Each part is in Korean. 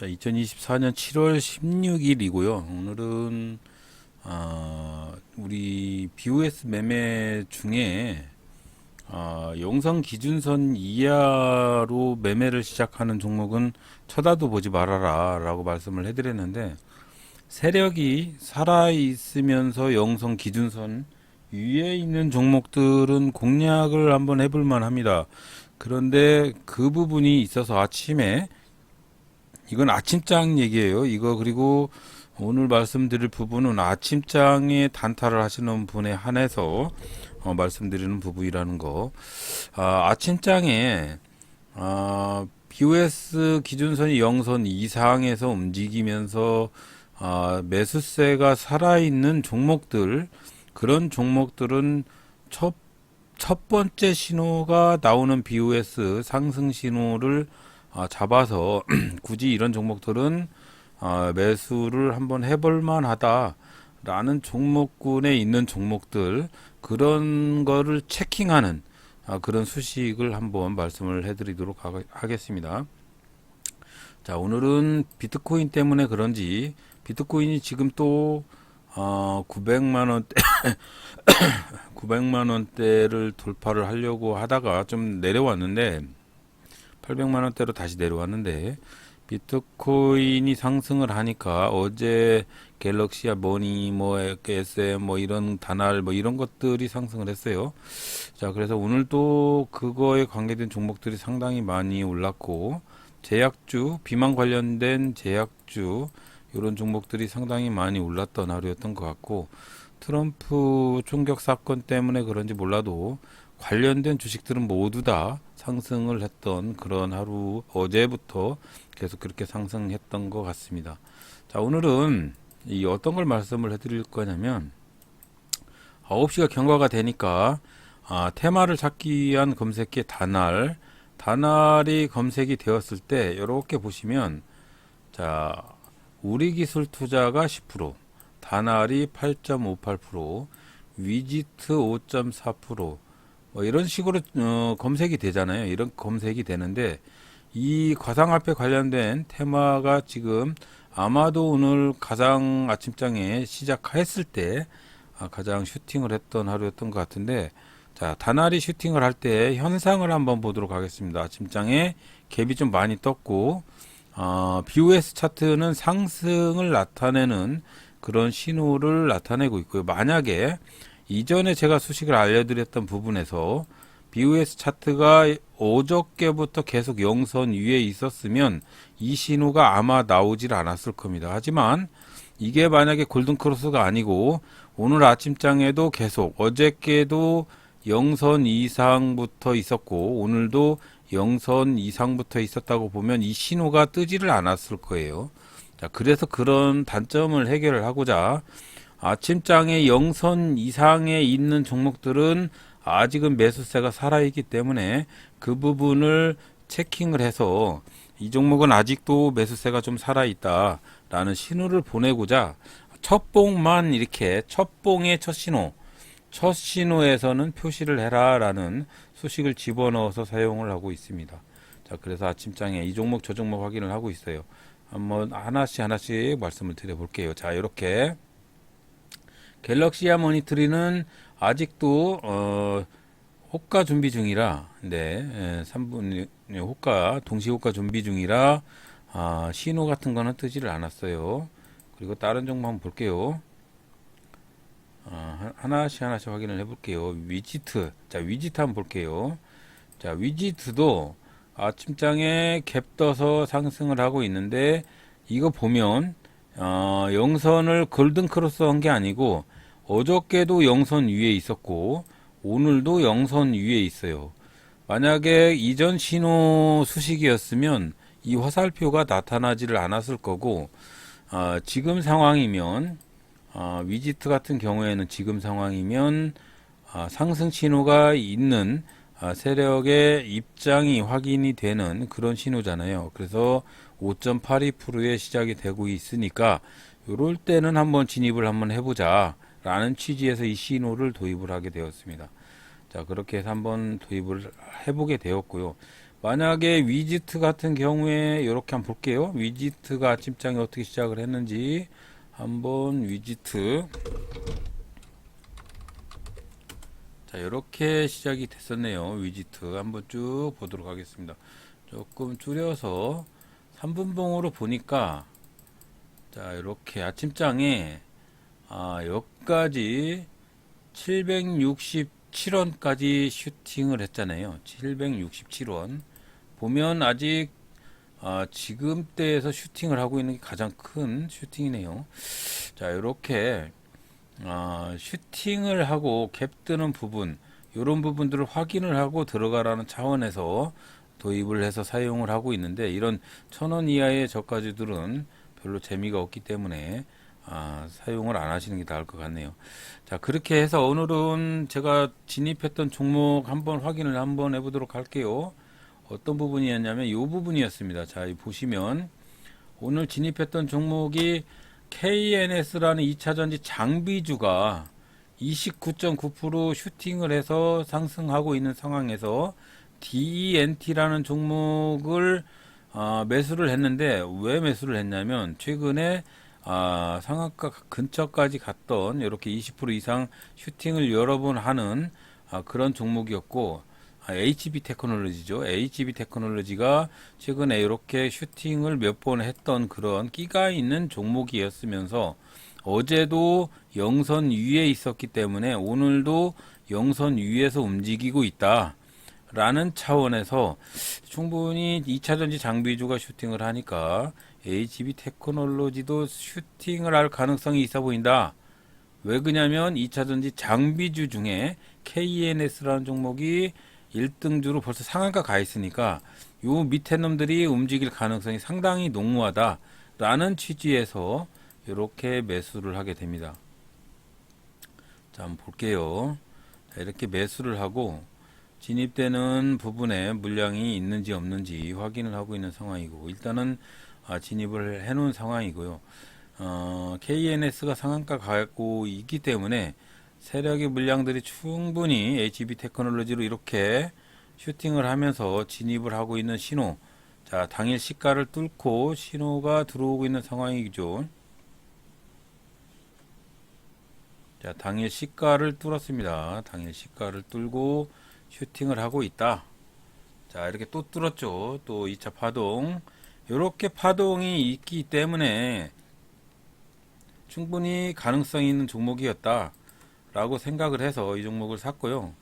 자, 2024년 7월 16일이고요. 오늘은 우리 BOS 매매 중에 영성 기준선 이하로 매매를 시작하는 종목은 쳐다도 보지 말아라 라고 말씀을 해드렸는데, 세력이 살아 있으면서 영성 기준선 위에 있는 종목들은 공략을 한번 해볼 만합니다. 그런데 그 부분이 있어서 아침에, 이건 아침장 얘기예요. 이거, 그리고 오늘 말씀드릴 부분은 아침장에 단타를 하시는 분에 한해서 말씀드리는 부분이라는 거. 아침장에 BOS 기준선이 0선 이상에서 움직이면서 매수세가 살아있는 종목들, 그런 종목들은 첫 번째 신호가 나오는 BOS 상승 신호를 잡아서 굳이 이런 종목들은 매수를 한번 해볼 만하다라는 종목군에 있는 종목들, 그런 거를 체킹하는 그런 수식을 한번 말씀을 해드리도록 하겠습니다. 자, 오늘은 비트코인 때문에 그런지 비트코인이 지금 또 900만 원대 900만 원대를 돌파를 하려고 하다가 좀 내려왔는데, 800만 원대로 다시 내려왔는데, 비트코인이 상승을 하니까 어제 갤럭시아 머니 SM 이런 다날 이런 것들이 상승을 했어요. 자, 그래서 오늘도 그거에 관계된 종목들이 상당히 많이 올랐고, 제약주, 비만 관련된 제약주 이런 종목들이 상당히 많이 올랐던 하루였던 것 같고, 트럼프 총격 사건 때문에 그런지 몰라도 관련된 주식들은 모두 다 상승을 했던 그런 하루, 어제부터 계속 그렇게 상승했던 것 같습니다. 자, 오늘은 이 어떤 걸 말씀을 해드릴 거냐면, 9시가 경과가 되니까 테마를 찾기 위한 검색기 다날이 검색이 되었을 때 이렇게 보시면, 자, 우리기술투자가 10%, 다날이 8.58%, 위지트 5.4%, 이런 식으로 검색이 되잖아요. 이런 검색이 되는데, 이 가상화폐 관련된 테마가 지금 아마도 오늘 가장 아침장에 시작했을 때 가장 슈팅을 했던 하루였던 것 같은데, 자, 다날이 슈팅을 할 때 현상을 한번 보도록 하겠습니다. 아침장에 갭이 좀 많이 떴고, BOS 차트는 상승을 나타내는 그런 신호를 나타내고 있고요. 만약에 이전에 제가 수식을 알려드렸던 부분에서 BOS 차트가 어저께부터 계속 영선 위에 있었으면 이 신호가 아마 나오질 않았을 겁니다. 하지만 이게 만약에 골든크로스가 아니고 오늘 아침장에도 계속 어저께도 영선 이상부터 있었고 오늘도 영선 이상부터 있었다고 보면 이 신호가 뜨지를 않았을 거예요. 자, 그래서 그런 단점을 해결을 하고자 아침장에 영선 이상에 있는 종목들은 아직은 매수세가 살아있기 때문에 그 부분을 체킹을 해서 이 종목은 아직도 매수세가 좀 살아있다 라는 신호를 보내고자 첫 봉만 이렇게 첫 봉의 첫 신호에서는 표시를 해라 라는 수식을 집어넣어서 사용을 하고 있습니다. 자, 그래서 아침장에 이 종목 저 종목 확인을 하고 있어요. 한번 하나씩 말씀을 드려볼게요. 자, 이렇게 갤럭시아 모니터리는 아직도 호가 준비 중이라, 3분 호가 동시 호가 준비 중이라 신호 같은 거는 뜨지를 않았어요. 그리고 다른 종목 한번 볼게요. 하나씩 확인을 해볼게요. 위지트, 자, 위지트 한번 볼게요. 자, 위지트도 아침장에 갭 떠서 상승을 하고 있는데, 이거 보면 영선을 골든크로스 한 게 아니고 어저께도 영선 위에 있었고 오늘도 영선 위에 있어요. 만약에 이전 신호 수식이었으면 이 화살표가 나타나지를 않았을 거고, 지금 상황이면 위지트 같은 경우에는 지금 상황이면 상승 신호가 있는 세력의 입장이 확인이 되는 그런 신호잖아요. 그래서 5.82%에 시작이 되고 있으니까 이럴 때는 한번 진입을 한번 해보자 라는 취지에서 이 신호를 도입을 하게 되었습니다. 자, 그렇게 해서 한번 도입을 해보게 되었고요. 만약에 위지트 같은 경우에 이렇게 한번 볼게요. 위지트가 아침장에 어떻게 시작을 했는지 한번 위지트. 자, 이렇게 시작이 됐었네요. 위지트 한번 쭉 보도록 하겠습니다. 조금 줄여서 3분봉으로 보니까, 자, 이렇게 아침장에 여기까지 767원까지 슈팅을 했잖아요. 767원. 보면 아직 지금대에서 슈팅을 하고 있는 게 가장 큰 슈팅이네요. 자, 이렇게 슈팅을 하고 갭 뜨는 부분, 이런 부분들을 확인을 하고 들어가라는 차원에서 도입을 해서 사용을 하고 있는데, 이런 1,000원 이하의 저가주들은 별로 재미가 없기 때문에 사용을 안 하시는 게 나을 것 같네요. 자, 그렇게 해서 오늘은 제가 진입했던 종목 한번 확인을 한번 해보도록 할게요. 어떤 부분이었냐면 이 부분이었습니다. 자, 보시면 오늘 진입했던 종목이 KNS라는 2차전지 장비주가 29.9% 슈팅을 해서 상승하고 있는 상황에서 DENT라는 종목을 매수를 했는데, 왜 매수를 했냐면 최근에 상한가 근처까지 갔던 이렇게 20% 이상 슈팅을 여러 번 하는 그런 종목이었고, HB 테크놀로지죠. HB 테크놀로지가 최근에 이렇게 슈팅을 몇 번 했던 그런 끼가 있는 종목이었으면서 어제도 영선 위에 있었기 때문에 오늘도 영선 위에서 움직이고 있다 라는 차원에서 충분히 2차전지 장비주가 슈팅을 하니까 HB 테크놀로지도 슈팅을 할 가능성이 있어 보인다. 왜 그러냐면 2차전지 장비주 중에 KNS라는 종목이 1등주로 벌써 상한가 가 있으니까 요 밑에 놈들이 움직일 가능성이 상당히 농후하다 라는 취지에서 이렇게 매수를 하게 됩니다. 자, 한번 볼게요. 자, 이렇게 매수를 하고 진입되는 부분에 물량이 있는지 없는지 확인을 하고 있는 상황이고, 일단은 진입을 해 놓은 상황이고요. KNS가 상한가 가고 있기 때문에 세력의 물량들이 충분히 HB 테크놀로지로 이렇게 슈팅을 하면서 진입을 하고 있는 신호. 자, 당일 시가를 뚫고 신호가 들어오고 있는 상황이죠. 자, 당일 시가를 뚫었습니다. 당일 시가를 뚫고 슈팅을 하고 있다. 자, 이렇게 또 뚫었죠. 또 2차 파동. 이렇게 파동이 있기 때문에 충분히 가능성이 있는 종목이었다 라고 생각을 해서 이 종목을 샀고요.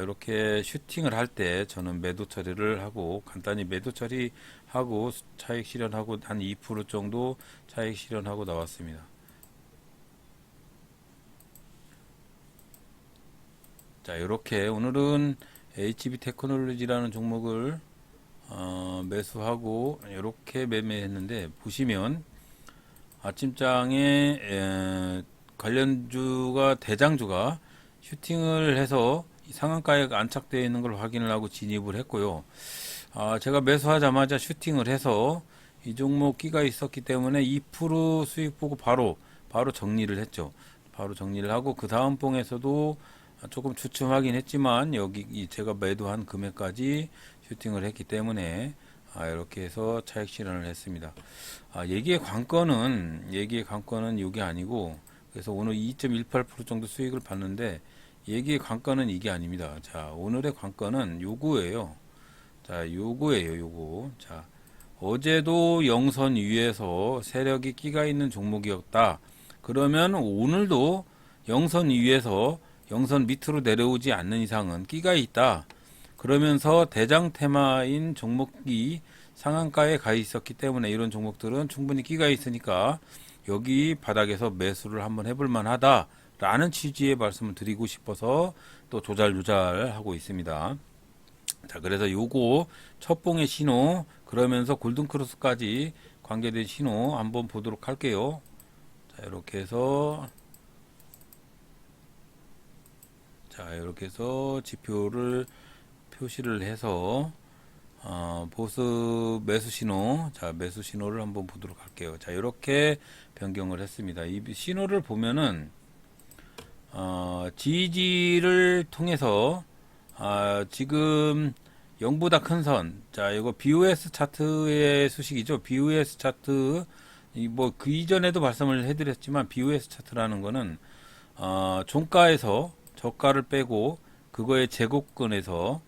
이렇게 슈팅을 할 때 저는 매도 처리를 하고, 간단히 매도 처리하고 차익 실현하고 한 2% 정도 차익 실현하고 나왔습니다. 자, 이렇게 오늘은 HB 테크놀로지라는 종목을 매수하고 이렇게 매매했는데, 보시면 아침장에 관련주가 대장주가 슈팅을 해서 상한가에 안착되어 있는 걸 확인을 하고 진입을 했고요. 제가 매수하자마자 슈팅을 해서 이 종목 끼가 있었기 때문에 2% 수익 보고 바로 정리를 했죠. 바로 정리를 하고 그 다음 봉에서도 조금 주춤하긴 했지만 여기 제가 매도한 금액까지 슈팅을 했기 때문에 이렇게 해서 차익 실현을 했습니다. 얘기의 관건은 이게 아니고, 그래서 오늘 2.18% 정도 수익을 봤는데 얘기의 관건은 이게 아닙니다. 자, 오늘의 관건은 요거예요. 자, 요거. 자, 어제도 영선 위에서 세력이 끼가 있는 종목이었다. 그러면 오늘도 영선 위에서 영선 밑으로 내려오지 않는 이상은 끼가 있다. 그러면서 대장 테마인 종목이 상한가에 가 있었기 때문에 이런 종목들은 충분히 끼가 있으니까 여기 바닥에서 매수를 한번 해볼 만하다 라는 취지의 말씀을 드리고 싶어서 또 조잘조잘 하고 있습니다. 자, 그래서 요거 첫 봉의 신호, 그러면서 골든크로스까지 관계된 신호 한번 보도록 할게요. 자, 이렇게 해서 지표를 표시를 해서 보스 매수 신호, 자, 매수 신호를 한번 보도록 할게요. 자, 이렇게 변경을 했습니다. 이 신호를 보면은 GG를 통해서 지금 0보다 큰 선. 자, 이거 BOS 차트의 수식이죠. BOS 차트, 뭐, 그 이전에도 말씀을 해드렸지만, BOS 차트라는 거는, 종가에서 저가를 빼고, 그거의 제곱근에서,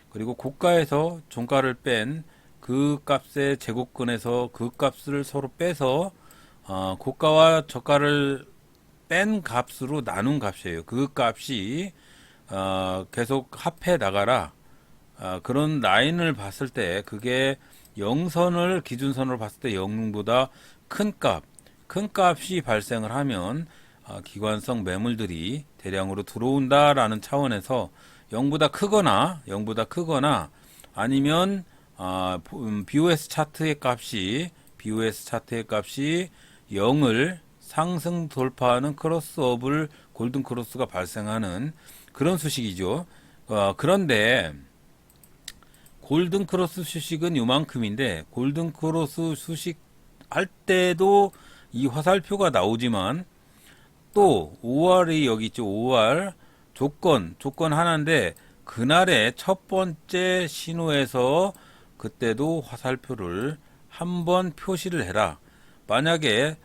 그리고 고가에서 종가를 뺀 그 값의 제곱근에서 그 값을 서로 빼서, 고가와 저가를 뺀 값으로 나눈 값이에요. 그 값이, 계속 합해 나가라. 그런 라인을 봤을 때 그게 영선을 기준선으로 봤을 때 0보다 큰 값이 발생을 하면 기관성 매물들이 대량으로 들어온다라는 차원에서 0보다 크거나 아니면 BOS 차트의 값이 0을 상승 돌파하는 크로스업을 골든 크로스가 발생하는 그런 수식이죠. 그런데 골든 크로스 수식은 요만큼인데 골든 크로스 수식 할 때도 이 화살표가 나오지만 또 5월이 여기 있죠. 5월 조건 하나인데 그날의 첫 번째 신호에서 그때도 화살표를 한번 표시를 해라. 만약에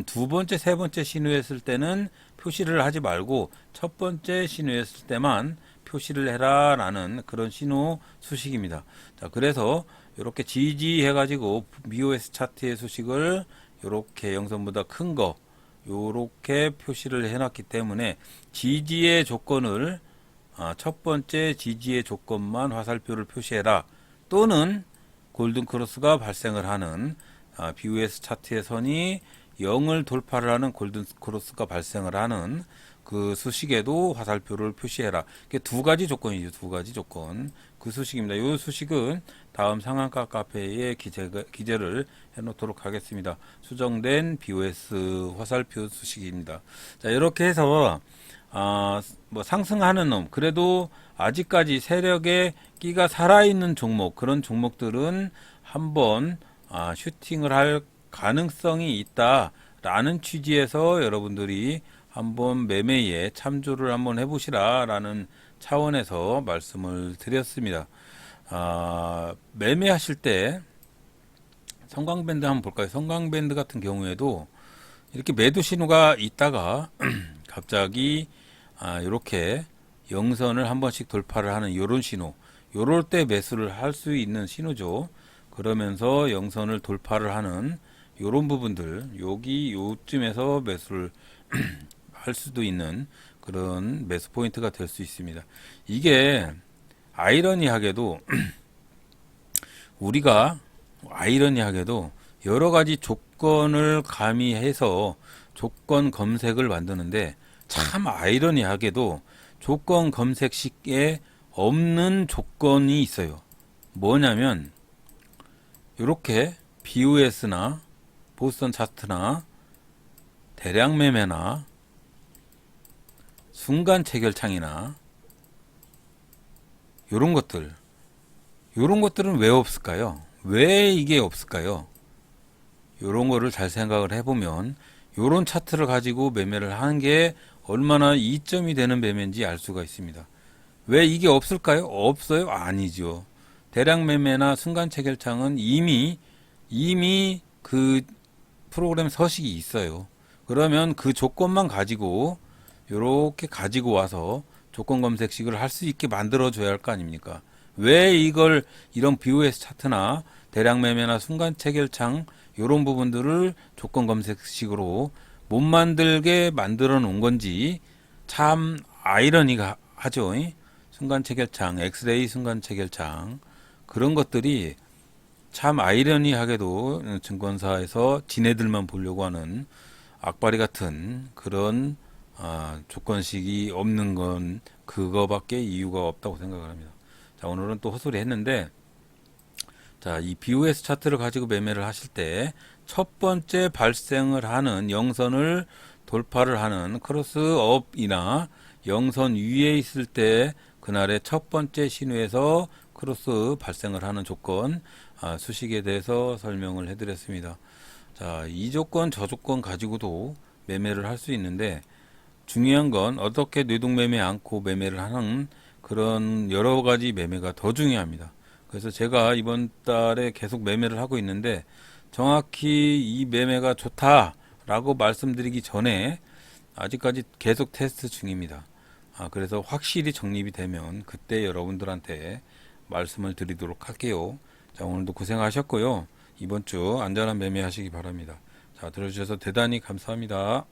두 번째, 세 번째 신호했을 때는 표시를 하지 말고 첫 번째 신호했을 때만 표시를 해라 라는 그런 신호 수식입니다. 자, 그래서 이렇게 GG 해가지고 BOS 차트의 수식을 이렇게 영선보다 큰 거 요렇게 표시를 해놨기 때문에 GG의 조건을 첫 번째 GG의 조건만 화살표를 표시해라. 또는 골든 크로스가 발생을 하는 BOS 차트의 선이 0을 돌파를 하는 골든 크로스가 발생을 하는 그 수식에도 화살표를 표시해라. 이게 두 가지 조건이죠. 두 가지 조건. 그 수식입니다. 이 수식은 다음 상한가 카페에 기재를 해놓도록 하겠습니다. 수정된 BOS 화살표 수식입니다. 자, 이렇게 해서 뭐 상승하는 놈, 그래도 아직까지 세력의 끼가 살아있는 종목, 그런 종목들은 한번 슈팅을 할 가능성이 있다라는 취지에서 여러분들이 한번 매매에 참조를 한번 해보시라 라는 차원에서 말씀을 드렸습니다. 매매하실 때 성광밴드 한번 볼까요? 성광밴드 같은 경우에도 이렇게 매도 신호가 있다가 갑자기 이렇게 영선을 한 번씩 돌파를 하는 이런 신호, 요럴 때 매수를 할 수 있는 신호죠. 그러면서 영선을 돌파를 하는 요런 부분들, 여기 요쯤에서 매수를 할 수도 있는 그런 매수 포인트가 될 수 있습니다. 이게 아이러니하게도 우리가 여러 가지 조건을 가미해서 조건 검색을 만드는데 참 아이러니하게도 조건 검색식에 없는 조건이 있어요. 뭐냐면 이렇게 BOS나 보스턴 차트나 대량 매매나 순간 체결창이나 요런 것들은 왜 없을까요? 왜 이게 없을까요? 요런 거를 잘 생각을 해보면 요런 차트를 가지고 매매를 하는 게 얼마나 이점이 되는 매매인지 알 수가 있습니다. 왜 이게 없을까요? 없어요? 아니죠. 대량 매매나 순간 체결창은 이미 그 프로그램 서식이 있어요. 그러면 그 조건만 가지고 요렇게 가지고 와서 조건 검색식을 할 수 있게 만들어 줘야 할 거 아닙니까? 왜 이런 BOS 차트나 대량 매매나 순간 체결창 요런 부분들을 조건 검색식으로 못 만들게 만들어 놓은 건지 참 아이러니가 하죠. 순간 체결창, 엑스레이 순간 체결창 그런 것들이 참 아이러니하게도 증권사에서 지네들만 보려고 하는 악바리 같은 그런 조건식이 없는 건 그거밖에 이유가 없다고 생각을 합니다. 자, 오늘은 또 헛소리 했는데, 자, 이 BOS 차트를 가지고 매매를 하실 때 첫 번째 발생을 하는 영선을 돌파를 하는 크로스업이나 영선 위에 있을 때 그날의 첫 번째 신호에서 크로스 발생을 하는 조건 수식에 대해서 설명을 해드렸습니다. 자, 이 조건 저 조건 가지고도 매매를 할 수 있는데 중요한 건 어떻게 뇌동매매 않고 매매를 하는 그런 여러 가지 매매가 더 중요합니다. 그래서 제가 이번 달에 계속 매매를 하고 있는데 정확히 이 매매가 좋다라고 말씀드리기 전에 아직까지 계속 테스트 중입니다. 그래서 확실히 정립이 되면 그때 여러분들한테 말씀을 드리도록 할게요. 자, 오늘도 고생하셨고요. 이번 주 안전한 매매 하시기 바랍니다. 자, 들어주셔서 대단히 감사합니다.